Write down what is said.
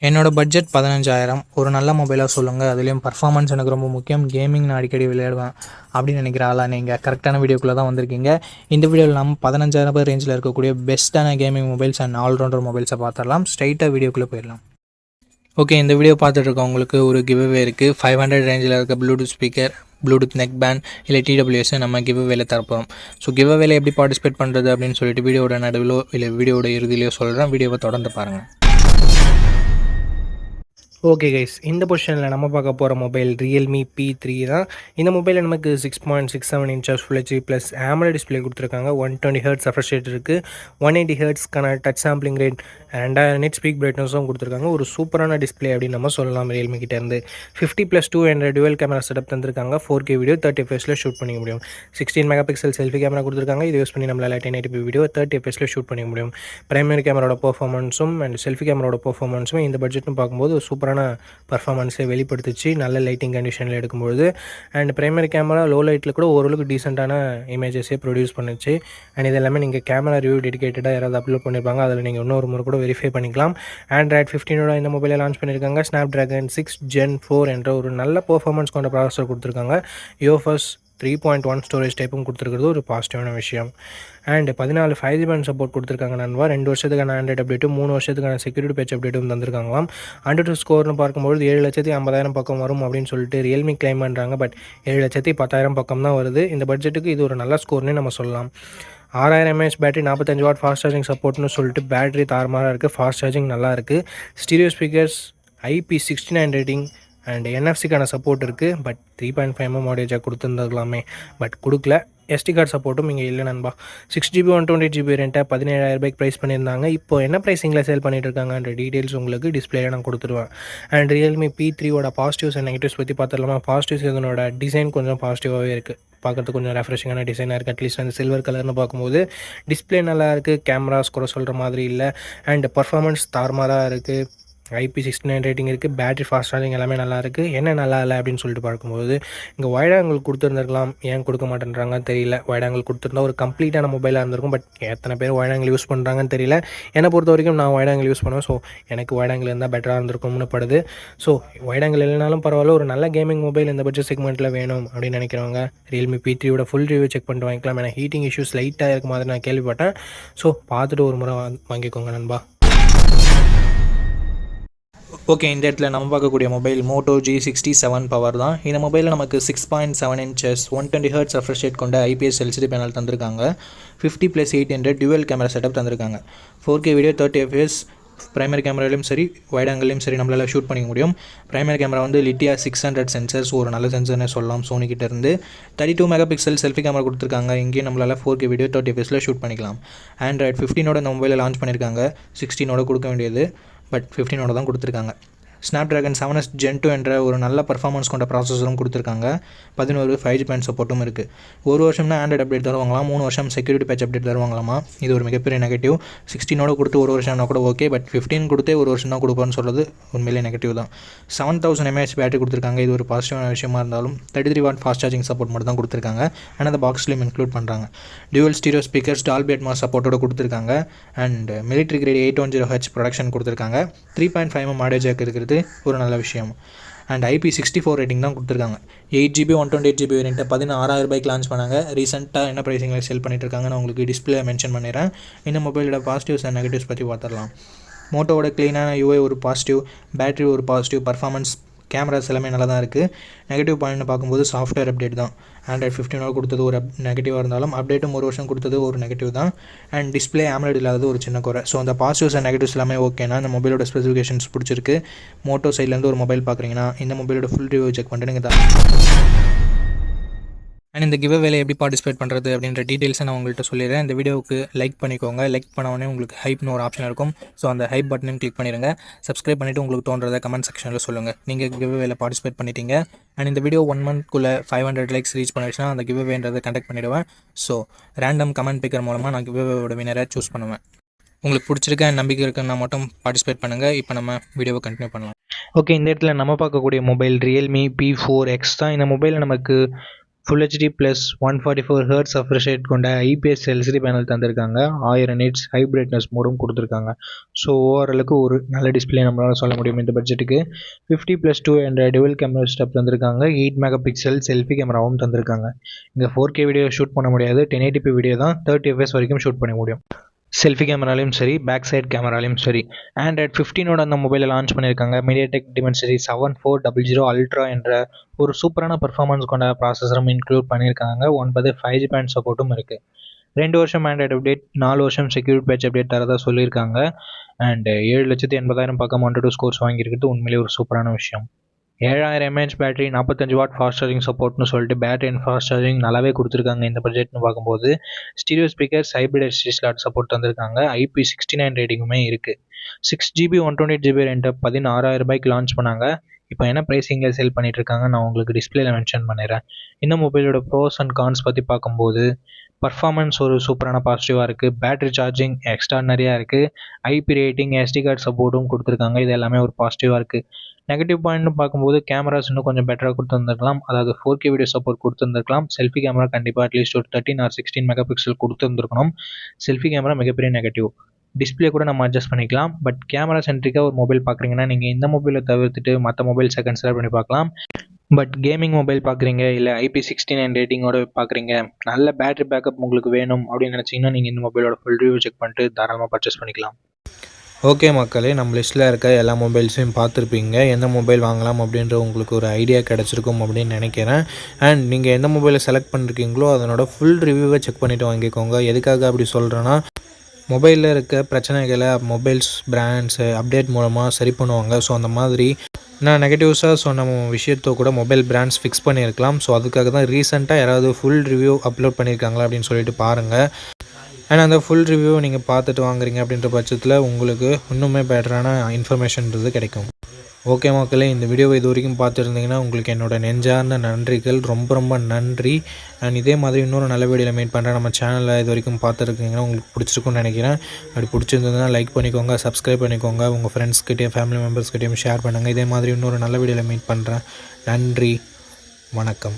என்னோட பட்ஜெட் 15,000. ஒரு நல்ல மொபைலாக சொல்லுங்கள். அதுலேயும் பர்ஃபார்மன்ஸ் எனக்கு ரொம்ப முக்கியம். கேமிங் நான் அடிக்கடி விளையாடுவேன் அப்படின்னு நினைக்கிற ஆளா நீங்கள் கரெக்டான வீடியோக்குள்ளே தான் வந்திருக்கீங்க. இந்த வீடியோவில் நம்ம 15,000 ரேஞ்சில் இருக்கக்கூடிய பெஸ்ட்டான கேமிங் மொபைல்ஸ் அண்ட் ஆல்ரவுண்டர் மொபைல்ஸை பார்த்துடலாம். ஸ்ட்ரைட்டாக வீடியோக்குள்ளே போயிடலாம். ஓகே, இந்த வீடியோ பார்த்துட்டு இருக்கவங்களுக்கு ஒரு கிவ்அவே இருக்குது. 500 ரேஞ்சில் இருக்க Bluetooth speaker, Bluetooth neck band இல்லை டிடபிள்யூஎஸ் நம்ம கிவ்அவேல தரப்போம். ஸோ கிவ்அவேல எப்படி பார்ட்டிசிபேட் பண்ணுறது அப்படின்னு சொல்லிட்டு வீடியோட நடுவிலோ இல்லை வீடியோட இறுதியிலையோ சொல்கிறேன். வீடியோவை தொடர்ந்து பாருங்கள். ஓகே கைஸ், இந்த பொசிஷனில் நம்ம பார்க்க போகிற மொபைல் ரியல்மி P3 தான். இந்த மொபைலில் நமக்கு 6.67 inches full HD plus AMOLED display கொடுத்துருக்காங்க. 120 ஹெர்ட்ஸ் ரெஃப்ரெஷ் ரேட் இருக்குது. 180 ஹெர்ட்ஸ்க்கான touch sampling rate, 2000 nits peak பிரைட்னஸும் கொடுத்துருக்காங்க. ஒரு சூப்பரான டிஸ்பிளே அப்படின்னு நம்ம சொல்லலாம் ரியல்மி கிட்டேருந்து. 50+2 என்ற டுவல் கேமரா செட்டப் தந்திருக்காங்க. 4K வீடியோ 30 fps ஷூட் பண்ணிக்க முடியும். 16 மெகாபிக்சல் செல்ஃபி கேமரா கொடுத்துருக்காங்க. இது யூஸ் பண்ணி நம்மளால் 1080p வீடியோ 30 fps ஷூட் பண்ணிக்க முடியும். பிரைமரி கேமராவோட பர்ஃபார்மன்ஸும் அண்ட் செல்ஃபி கேமராவோட பர்ஃபார்மன்ஸும் இந்த பட்ஜெட்னு பார்க்கும்போது சூப்பரான பர்ஃபார்மன்ஸை வெளிப்படுத்துச்சு நல்ல லைட்டிங் கண்டிஷனில் எடுக்கும்போது. அண்ட் பிரைமரி கேமரா லோ லைட்டில் கூட ஓரளவுக்கு டீசெண்டான இமேஜஸே ப்ரொடியூஸ் பண்ணுச்சு. அண்ட் இது எல்லாமே நீங்கள் கேமரா ரிவ்யூ டெடிகேட்டடாக யாராவது அப்லோட் பண்ணியிருப்பாங்க, அதில் நீங்கள் இன்னொரு முறை கூட வெரிஃபை பண்ணிக்கலாம். Android 15 இந்த மொபைலை லான்ச் பண்ணியிருக்காங்க. Snapdragon 6 Gen 4 என்ற ஒரு நல்ல பர்ஃபார்மன்ஸ் கொண்ட ப்ராசஸர் கொடுத்துருக்காங்க. UFS 3.1 ஸ்டோரேஜ் டைப்பும் கொடுத்துருக்கிறது ஒரு பாசிட்டிவான விஷயம். அண்ட் 14 5G பேண்ட் சப்போர்ட் கொடுத்துருக்காங்க நண்பா. 2 வருஷத்துக்கான ஆண்ட்ராய்டு அப்டேட்டும் 3 வருஷத்துக்கான செக்யூரிட்டி பேட்ச் அப்டேட்டும் தந்திருக்காங்களாம். AnTuTu ஸ்கோர்னு பார்க்கும்போது 7,50,000 பக்கம் வரும் அப்படின்னு சொல்லிட்டு ரியல்மி கிளைம் பண்ணுறாங்க. பட் 7,10,000 பக்கம் தான் வருது. இந்த பட்ஜெட்டுக்கு இது ஒரு நல்ல ஸ்கோர்னே நம்ம சொல்லலாம். 6000 mAh battery, 45 watt fast charging சப்போர்ட்னு சொல்லிட்டு பேட்டரி தாறுமாறாக இருக்குது. ஃபாஸ்ட் சார்ஜிங் நல்லா இருக்குது. Stereo speakers, IP69 rating and NFC-க்கான சப்போர்ட் இருக்குது. பட் 3.5mm ஆடியோ ஜாக் கொடுத்துருந்துருக்கலாமே, பட் கொடுக்கல. SD கார்டு சப்போர்ட்டும் இங்கே இல்லை நண்பா. 6GB 128GB வேரியண்ட்டை 17,000 ப்ரைஸ் பண்ணியிருந்தாங்க. இப்போ என்ன ப்ரைஸிங்கில் சேல் பண்ணிட்டு இருக்காங்கன்ற டீட்டெயில்ஸ் உங்களுக்கு டிஸ்பிளேல நான் கொடுத்துருவேன். And Realme P3 positives and negatives பற்றி பார்த்துடலாமா. பாசிட்டிவ்ஸ் இதனோட டிசைன் கொஞ்சம் பாசிட்டிவாகவே இருக்குது. பார்க்குறதுக்கு கொஞ்சம் ரெஃப்ரெஷிங்கான டிசைனாக இருக்குது. அட்லீஸ்ட் அந்த சில்வர் கலர்னு பார்க்கும்போது டிஸ்பிளே நல்லா இருக்குது. கேமராஸ் கூட சொல்கிற மாதிரி இல்லை. அண்ட் பர்ஃபார்மன்ஸ் தாறுமாறாக இருக்குது. IP69 ரேட்டிங் இருக்குது. பேட்டரி ஃபாஸ்ட் சார்ஜிங் எல்லாமே நல்லா இருக்குது. என்ன நல்லா இல்லை அப்படின்னு சொல்லிட்டு பார்க்கும்போது இங்கே வைட் ஆங்கிள் கொடுத்துருந்துருக்கலாம். ஏன் கொடுக்க மாட்டேன்றாங்கன்னு தெரியல. வைட் ஆங்கிள் கொடுத்துருந்தா ஒரு கம்ப்ளீட்டான மொபைலாக இருந்திருக்கும். பட் எத்தனை பேர் வைட் ஆங்கிள் யூஸ் பண்ணுறாங்கன்னு தெரியல. என்னை பொறுத்த வரைக்கும் நான் வைட் ஆங்கிள் யூஸ் பண்ணுவேன். ஸோ எனக்கு வைட் ஆங்கிள் இருந்தால் பெட்டராக இருந்திருக்கும்னு படுது. ஸோ வைட் ஆங்கிள் இல்லைனாலும் பரவாயில்ல, ஒரு நல்ல கேமிங் மொபைல் இந்த பட்ஜெட் செக்மெண்ட்டில் வேணும் அப்படின்னு நினைக்கிறவங்க Realme P3 full review check பண்ணிட்டு வாங்கிக்கலாம். ஏன்னா ஹீட்டிங் இஷ்யூஸ் லைட்டாக இருக்க மாதிரி நான் கேள்விப்பட்டேன். ஸோ பார்த்துட்டு ஒரு முறை வாங்கிக்கோங்க நண்பா. ஓகே, இந்த இடத்துல நம்ம பார்க்கக்கூடிய மொபைல் Moto G67 பவர் தான். இந்த மொபைலில் நமக்கு 6.7 inches 120 ஹெர்ட்ஸ் ரெஃப்ரெஷ் ரேட் கொண்ட IPS LCD பேனல் தந்திருக்காங்க. 50+800 டுவல் கேமரா செட்டப் தந்திருக்காங்க. 4K வீடியோ 30 fps பிரைமரி கேமராலையும் சரி வைட் ஆங்கிலையும் சரி நம்மளால் ஷூட் பண்ணிக்க முடியும். பிரைமரி கேமரா வந்து லிட்டியா 600 சென்சர்ஸ், ஒரு நல்ல சென்சர்னே சொல்லலாம் சோனிக்கிட்ட இருந்து. 32 மெகாபிக்சல் செல்ஃபி கேமரா கொடுத்துருக்காங்க. இங்கேயும் நம்மளால் 4K வீடியோ 30 fps ஷூட் பண்ணிக்கலாம். Android 15 இந்த மொபைலில் லான்ச் பண்ணியிருக்காங்க. 16 கொடுக்க வேண்டியது, பட் 15 தான் கொடுத்துருக்காங்க. Snapdragon 7S Gen 2 என்ற ஒரு நல்ல பர்ஃபார்மன்ஸ் கொண்ட ப்ராசஸரும் கொடுத்துருக்காங்க. 11 5G பேண்ட் சப்போர்ட்டும் இருக்குது. ஒரு வருஷம்னா ஆண்ட்ராய்டு அப்டேட் தருவாங்களாம். 3 வருஷம் செக்யூரிட்டி பேட்ச் அப்டேட் தருவாங்களாமா. இது ஒரு மிகப்பெரிய நெகட்டிவ். 16 கொடுத்து ஒரு வருஷம்னா கூட ஓகே, பட் 15 கொடுத்தே ஒரு வருஷம் தான் கொடுப்பான்னு சொல்கிறது உண்மையிலே நெகட்டிவ் தான். 7000 mAh பேட்டரி கொடுத்துருக்காங்க. இது ஒரு பாசிட்டிவான விஷயமா இருந்தாலும் 33 வாட் ஃபாஸ்ட் சார்ஜிங் சப்போர்ட் மட்டும் தான் கொடுத்துருக்காங்க. ஆனால் அந்த பாக்ஸ்லையும் இன்க்ளூட் பண்ணுறாங்க. Dual stereo speakers, Dolby Atmos சப்போர்ட்டோட கொடுத்துருக்காங்க. And military great 810Hz production கொடுத்துருக்காங்க. 3.5mm ஆடியோ ஜாக் இருக்கிறது ஒரு நல்ல விஷயம். அண்ட் IP64 ரேட்டிங் தான் கொடுத்துருக்காங்க. 8GB 128GB வேரியண்ட்டை 16,000 லான்ச் பண்ணாங்க. ரீசெண்டாக என்ன ப்ரைஸிங்கில் செல் பண்ணிட்டு இருக்காங்க நான் உங்களுக்கு டிஸ்பிளே மென்ஷன் பண்ணிடுறேன். இந்த மொபைலோட பாசிட்டிவ்ஸ் அண்ட் நெகட்டிவ்ஸ் பற்றி பார்த்துடலாம். மோட்டோவோட க்ளீனான UI ஒரு பாசிட்டிவ், பேட்டரி ஒரு பாசிட்டிவ், பர்ஃபார்மன்ஸ் கேமராஸ் எல்லாமே நல்லா தான் இருக்குது. நெகட்டிவ் பாயிண்ட்னு பார்க்கும்போது சாஃப்ட்வேர் அப்டேட் தான். Android 15 கொடுத்தது ஒரு நெகட்டிவாக இருந்தாலும் அப்டேட்டும் ஒரு வருஷம் கொடுத்தது ஒரு நெகட்டிவ் தான். அண்ட் டிஸ்பிளே AMOLED இல்லாதது ஒரு சின்ன குறை. ஸோ அந்த பாசிட்டிவ்ஸ் அண்ட் நெகட்டிவ்ஸ் எல்லாமே ஓகேனா இந்த மொபைலோட ஸ்பெசிஃபிகேஷன்ஸ் பிடிச்சிருக்கு. மோட்டோ சைட்லேருந்து ஒரு மொபைல் பார்க்குறீங்கன்னா இந்த மொபைலோட ஃபுல் ரிவ்யூ செக் பண்ணிட்டு நீங்கள் தான். அண்ட் இந்த கிவ்அவேல எப்படி பார்ட்டிசிபேட் பண்ணுறது அப்படின்ற டீட்டெயில்ஸை நான் உங்கள்கிட்ட சொல்லிடுறேன். இந்த வீடியோவுக்கு லைக் பண்ணிக்கோங்க. லைக் பண்ண உங்களுக்கு ஹைப்னு ஒரு ஆப்ஷன் இருக்கும். ஸோ அந்த ஹைப் பட்டனையும் கிளிக் பண்ணிடுங்க. சப்ஸ்கிரைப் பண்ணிவிட்டு உங்களுக்கு தோன்றதை கமெண்ட் செக்ஷனில் சொல்லுங்கள். நீங்கள் கிவ்அவேல பார்ட்டிசிபேட் பண்ணிட்டீங்க. அண்ட் இந்த வீடியோ 1 monthக்குள்ளே 500 லைக்ஸ் ரீச் பண்ணிடுச்சுன்னா அந்த கிவ்அவேன்றதை கண்டக்ட் பண்ணிவிடுவேன். ஸோ ரேண்டம் கமெண்ட் பிக்கர் மூலமாக நான் கிவ்அவேவோட வினரை சூஸ் பண்ணுவேன். உங்களுக்கு பிடிச்சிருக்க நம்பிக்கை இருக்குன்னா மட்டும் பார்ட்டிசிபேட் பண்ணுங்கள். இப்போ நம்ம வீடியோவை கண்டினியூ பண்ணலாம். ஓகே, இந்த இடத்துல நம்ம பார்க்கக்கூடிய மொபைல் ரியல்மி P4X தான். இந்த மொபைலில் நமக்கு full HD plus 144 hertz refresh rate கொண்ட ஐபிஎஸ் எல்சிடி பேனல் தந்திருக்காங்க. 1000 nits ஹை பிரைட்னஸ் மோடும் கொடுத்துருக்காங்க. ஸோ ஓவராலுக்கு ஒரு நல்ல டிஸ்பிளே நம்மளால் சொல்ல முடியும் இந்த பட்ஜெட்டுக்கு. 50+2 என்ற டுவல் கேமரா ஸ்டெப் தந்திருக்காங்க. 8 மெகா பிக்சல் செல்ஃபி கேமராவும் தந்திருக்காங்க. இங்கே 4K வீடியோ ஷூட் பண்ண முடியாது, 1080p வீடியோ தான் 30 fps வரைக்கும் ஷூட் பண்ண முடியும். செல்ஃபி கேமராலையும் சரி, பேக் சைட் கேமராலையும் சரி. ஆண்ட்ராய்ட் 15ஓட அந்த மொபைலை லான்ச் பண்ணியிருக்காங்க. மீடியாடெக் டிமென்சிட்டி 7400 அல்ட்ரா என்ற ஒரு சூப்பரான பர்ஃபார்மன்ஸ் கொண்ட ப்ராசஸரும் இன்க்ளூட் பண்ணியிருக்காங்க. 9 5G பேண்ட் சப்போர்ட்டும் இருக்குது. 2 வருஷம் ஆண்ட்ராய்டு அப்டேட், 4 வருஷம் செக்யூரிட்டி பேட்ச் அப்டேட் தரதா சொல்லியிருக்காங்க. அண்ட் 7,80,000 பக்கம் 1-2 ஸ்கோர்ஸ் வாங்கியிருக்கிறது உண்மையிலேயே ஒரு சூப்பரான விஷயம். 7000 mAh battery, 45 watt fast charging சப்போர்ட்னு சொல்லிட்டு பேட்டரி அண்ட் ஃபாஸ்ட் சார்ஜிங் நல்லாவே கொடுத்துருக்காங்க இந்த பட்ஜெட்னு பார்க்கும்போது. Stereo speakers, hybrid ST slot support தந்திருக்காங்க. IP69 ரேட்டிங்குமே இருக்குது. 6GB 128GB ரெண்டை 16,000 ரூபாய்க்கு லான்ச் பண்ணாங்க. இப்போ என்ன ப்ரைஸிங்கில் சேல் பண்ணிட்டு இருக்காங்க நான் உங்களுக்கு டிஸ்பிளேல மென்ஷன் பண்ணிடுறேன். இந்த மொபைலோட ப்ரோஸ் அண்ட் கான்ஸ் பற்றி பார்க்கும்போது பர்ஃபார்மன்ஸ் ஒரு சூப்பரான பாசிட்டிவாக இருக்குது. பேட்டரி சார்ஜிங் எக்ஸ்ட்ரானரியாக இருக்குது. ஐபி ரேட்டிங், எஸ்டி கார்டு சப்போர்ட்டும் கொடுத்துருக்காங்க. இது எல்லாமே ஒரு பாசிட்டிவாக இருக்குது. நெகட்டிவ் பாயிண்ட்னு பார்க்கும்போது கேமராஸ் இன்னும் கொஞ்சம் பெட்டராக கொடுத்துருந்துருக்கலாம். அதாவது 4K வீடியோ சப்போர்ட் கொடுத்துருந்துருக்கலாம். செல்ஃபி கேமரா கண்டிப்பாக அட்லீஸ்ட் ஒரு 13 or 16 மெகா பிக்சல் கொடுத்துருந்துருக்கணும். செல்ஃபி கேமரா மிகப்பெரிய நெகட்டிவ். டிஸ்பிளே கூட நம்ம அட்ஜஸ்ட் பண்ணிக்கலாம். பட் கேமரா சென்ட்ரிக்காக ஒரு மொபைல் பார்க்குறீங்கன்னா நீங்கள் இந்த மொபைலை தவிர்த்துட்டு மற்ற மொபைல்ஸை கன்சிடர் பண்ணி பார்க்கலாம். பட் கேமிங் மொபைல் பார்க்குறீங்க, இல்லை IP69 ரேட்டிங்கோட பார்க்குறீங்க, நல்ல பேட்டரி பேக்கப் உங்களுக்கு வேணும் அப்படின்னு நினச்சிங்கன்னா நீங்கள் இந்த மொபைலோட ஃபுல் ரிவ்யூ செக் பண்ணிட்டு தாராளமாக பர்ச்சேஸ் பண்ணிக்கலாம். ஓகே மக்களே, நம்ம லிஸ்ட்டில் இருக்க எல்லா மொபைல்ஸையும் பார்த்துருப்பீங்க. எந்த மொபைல் வாங்கலாம் அப்படின்ற உங்களுக்கு ஒரு ஐடியா கிடச்சிருக்கும் அப்படின்னு நினைக்கிறேன். அண்ட் நீங்கள் எந்த மொபைலை செலக்ட் பண்ணிருக்கீங்களோ அதனோட ஃபுல் ரிவ்யூவை செக் பண்ணிவிட்டு வாங்கிக்கோங்க. எதுக்காக அப்படி சொல்கிறேன்னா, மொபைலில் இருக்க பிரச்சனைகளை மொபைல்ஸ் பிராண்ட்ஸு அப்டேட் மூலமாக சரி பண்ணுவாங்க. ஸோ அந்த மாதிரி நான் நெகட்டிவ்ஸாக சொன்ன விஷயத்தை கூட மொபைல் பிராண்ட்ஸ் ஃபிக்ஸ் பண்ணியிருக்கலாம். ஸோ அதுக்காக தான் ரீசெண்டாக யாராவது ஃபுல் ரிவ்யூ அப்லோட் பண்ணியிருக்காங்களா அப்படின்னு சொல்லிட்டு பாருங்கள். அண்ட் அந்த ஃபுல் ரிவ்யூவை நீங்கள் பார்த்துட்டு வாங்குறீங்க அப்படின்ற பட்சத்தில் உங்களுக்கு இன்னுமே பெட்டரான இன்ஃபர்மேஷன்றது கிடைக்கும். ஓகே மக்களே, இந்த வீடியோவை இது வரைக்கும் பார்த்துருந்தீங்கன்னா உங்களுக்கு என்னோடய நெஞ்சார்ந்த நன்றிகள், ரொம்ப ரொம்ப நன்றி. அண்ட் இதே மாதிரி இன்னொரு நல்ல வீடியோவில் மீட் பண்ணுறேன். நம்ம சேனலில் இது வரைக்கும் பார்த்துருக்கீங்கன்னா உங்களுக்கு பிடிச்சிருக்குன்னு நினைக்கிறேன். அப்படி பிடிச்சிருந்ததுன்னா லைக் பண்ணிக்கோங்க, சப்ஸ்கிரைப் பண்ணிக்கோங்க, உங்கள் ஃப்ரெண்ட்ஸ்கிட்டையும் ஃபேமிலி மெம்பர்ஸ்கிட்டையும் ஷேர் பண்ணுங்கள். இதே மாதிரி இன்னொரு நல்ல வீடியோவில் மீட் பண்ணுறேன். நன்றி, வணக்கம்.